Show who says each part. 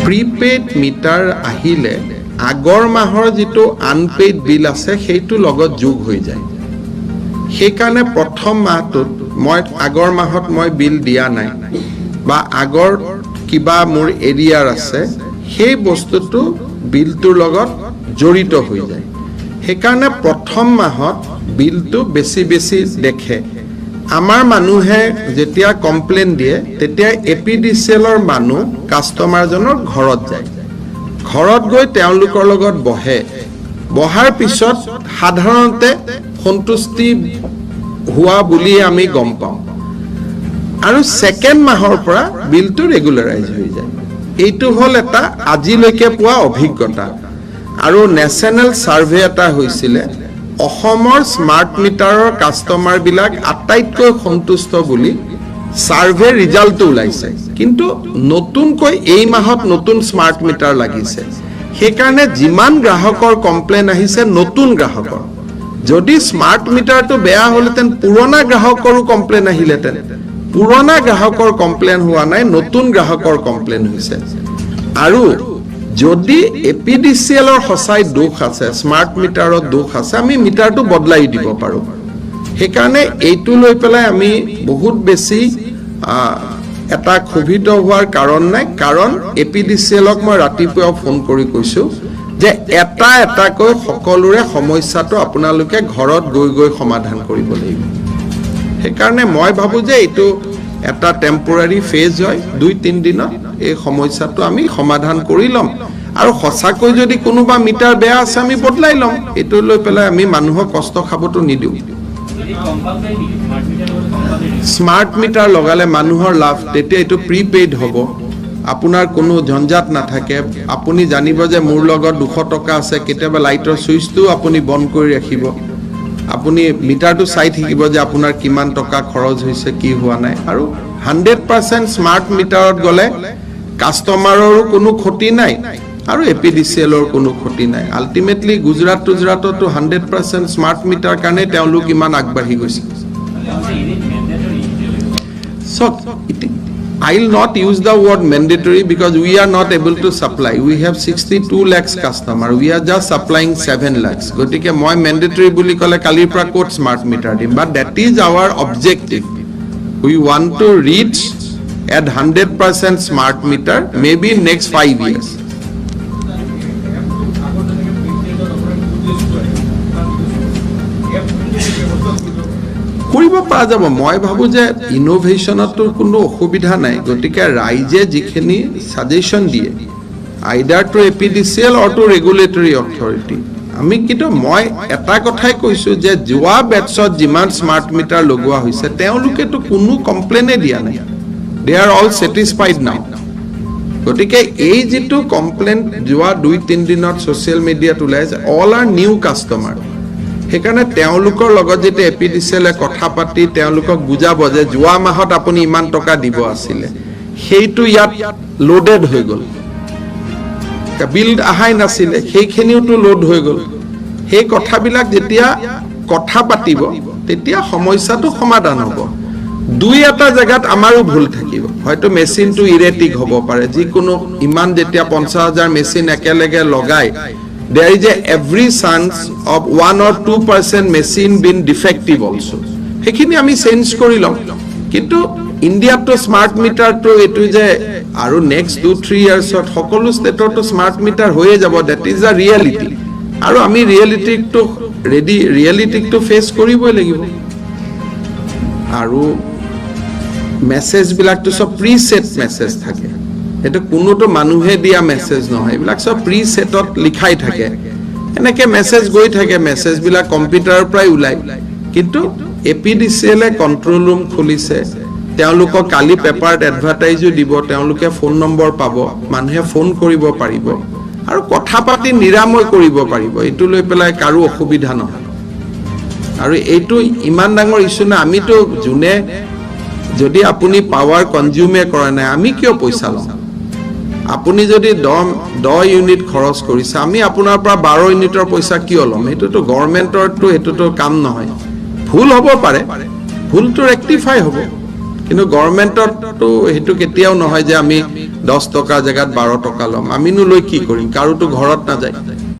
Speaker 1: Prepaid metre আহিলে আগৰ মাহৰ যেটো আনপেইড বিল আছে সেইটো লগত যোগ হৈ যায় সেইকাৰণে প্ৰথম মাহটোত মই আগৰ মাহত মই বিল দিয়া নাই বা আগৰ কিবা মোৰ এৰিয়াৰ আছে সেই বস্তুটো বিলটোৰ লগত জড়িত হৈ যায় সেইকাৰণে প্ৰথম মাহত বিলটো বেছি বেছি দেখে আমাৰ মানুহে যেতিয়া কমপ্লেইন দিয়ে তেতিয়া এপিডিসিএলৰ মানুহ কাস্টমাৰজনৰ ঘৰত যায় ঘৰত গৈ তেওঁলোকৰ লগত বহাৰ পিছত সাধাৰণতে সন্তুষ্টি হোৱা বুলি আমি গম পাওঁ আৰু সেকেন্ড মাহৰ পৰা বিলটো ৰেগুলাৰাইজ হৈ যায় এইটো হল এটা আজিলৈকে পোৱা অভিজ্ঞতা আৰু নেশনাল সাৰ্ভে এটা হৈছিলে অসমৰ স্মাৰ্ট মিটাৰৰ কাস্টমাৰ বিলাক আটাইতকৈ সন্তুষ্ট বুলি সাৰ্ভে ৰিজাল্ট ওলাইছে কিন্তু নতুনকৈ এই মাহত নতুন স্মাৰ্ট মিটাৰ লাগিছে সেইকাৰণে যিমান গ্ৰাহকৰ কমপ্লেইন আহিছে নতুন গ্ৰাহকৰ যদি স্মাৰ্ট মিটাৰটো বেয়া হলতেন পুৰণা গ্ৰাহকৰো কমপ্লেইন আহিলেতেন পুৰণা গ্ৰাহকৰ কমপ্লেইন হোৱা নাই নতুন গ্ৰাহকৰ কমপ্লেইন হৈছে আৰু যদি এপিডিসিএলৰ হসাই দোষ আছে স্মাৰ্ট মিটাৰৰ দোষ আছে আমি মিটাৰটো বদলাই দিব পাৰো সেইকাৰণে এইটো লৈ পেলাই আমি বহুত বেছি এটা ক্ষোভিত হোৱাৰ কাৰণ নাই কাৰণ এপিডিসিএলক মই ৰাতিপুৱা ফোন কৰি কৈছো যে এটা এটাকৈ সকলোৰে সমস্যাটো আপোনালোকে ঘৰত গৈ সমাধান কৰিব লাগিব সেইকাৰণে মই ভাবো যে এইটো এটা টেম্পৰাৰী ফেজ হয় 2-3 দিনত এই সমস্যাটো আমি সমাধান কৰি লম আৰু হসাকৈ যদি কোনোবা মিটাৰ বেয়া আছে আমি বদলাই লম এটো লৈ পেলাই আমি মানুহক কষ্ট খাবটো নিদিও স্মাৰ্ট মিটাৰ লগালে মানুহৰ লাভ তেতিয়া এটো প্ৰিপেইড হ'ব আপোনাৰ কোনো ঝঞ্জাট নাথাকে আপুনি জানিব যে মোৰ লগত 200 টকা আছে কেতিয়াবা লাইটৰ সুইচটো আপুনি বন্ধ কৰি ৰাখিব আপুনি মিটাৰটো চাই থাকিব যে আপোনাৰ কিমান টকা খৰচ হৈছে কি হোৱা নাই আৰু 100% স্মাৰ্ট মিটাৰত গলে কাস্টমাৰৰ কোনো ক্ষতি নাই আৰু এপিডিসিএলৰ কোনো ক্ষতি নাই আলটিমেটলি গুজৰাটতো 100% স্মাৰ্ট মিটাৰ কাৰণে তেওঁলোক ইমান আগবাঢ়ি গৈছে so I will not use the word mandatory because we are not able to supply we have 62 lakhs customer we are just supplying 7 lakhs gotike moi mandatory buli kole kalir pra code smart meter dim but that is our objective we want to reach at 100% smart meter maybe next 5 years কৰিব পৰা যাব মই ভাবো যে ইনোভেশনতো কোনো অসুবিধা নাই গতিকে ৰাইজে যিখিনি সাজেশন দিয়ে আইদাৰ টু এপিডিসিএল অৰ টু ৰেগুলেটৰী অথৰিটি আমি কিন্তু মই এটা কথাই কৈছো যে যোৱা বেটছত যিমান স্মাৰ্ট মিটাৰ লগোৱা হৈছে তেওঁলোকে তো কোনো কমপ্লেইনে দিয়া নাই দে আৰ অল স্যাটিসফাইড নাও গতিকে এই যেটো কমপ্লেইন যোৱা 2-3 দিনত সোশ্যাল মিডিয়াত ওলাইছে অল আৰ নিউ কাস্টমাৰ সেইকাৰণে তেওঁলোকৰ লগত যেতে এপিডিসিএলে কথা পাতি তেওঁলোকক বুজাব যে যোৱা মাহত আপুনি ইমান টকা দিব আছিল সেইটো ইয়াত লোডেড হৈ গল বিল আহাই নাছিল সেইখিনিও তো লোড হৈ গল সেই কথাবিলাক যেতিয়া কথা পাতিব তেতিয়া সমস্যাটো সমাধান হ'ব দুই এটা জায়গাত আমাৰো ভুল থাকিব হয়তো মেচিনটো ইৰেটিক হ'ব পাৰে যি কোনো ইমান যেতিয়া 50000 মেচিন একেলগে লগাই there is every chance of 1 or 2% machine being defective also hekhini ami change korilom kintu india to smart meter to etu je aru next 2-3 years ot hokolu state to smart meter hoye jabo that is a reality aru ami reality to face koriboi lagibo aru message bilak to sob preset message thake এটা কোনোটো মানুহে দিয়া message নহয় এবিলাক সব প্ৰিসেটত লিখাই থাকে এনেকে message গৈ থাকে মেসেজ বিলাক কম্পিউটাৰৰ পৰাই উলাই কিন্তু এপিডিসিএলে কন্ট্ৰোল ৰুম খুলিছে তেওঁলোকক কালি পেপাৰত এডভাৰটাইজো দিব তেওঁলোকে ফোন নম্বৰ পাব মানুহে ফোন কৰিব পাৰিব আৰু কথা পাতি নিৰাময় কৰিব পাৰিব এটো লৈ পেলাই কাৰো অসুবিধা নহয় আৰু এইটো ইমান ডাঙৰ ইস্যু না আমিতো জুনে যদি আপুনি পাৱাৰ কনজিউমে কৰা নাই আমি কিয় পইচা লম আপুনি যদি 10 ইউনিট খৰচ কৰিছে আমি আপোনাৰ পৰা 12 ইউনিটৰ পইচা কিয় লম এটো তো গভৰ্ণমেন্টৰ তো এটো তো কাম নহয় ভুল হ'ব পাৰে ভুলটো ৰেক্টিফাই হ'ব কিন্তু গভৰ্ণমেন্টৰ তো হেতু কেতিয়াও নহয় যে আমি 10 টকাৰ জেগাত 12 টকা ল'ম, আমিনো লৈ কি কৰিম? কাৰোতো ঘৰত নাযায়।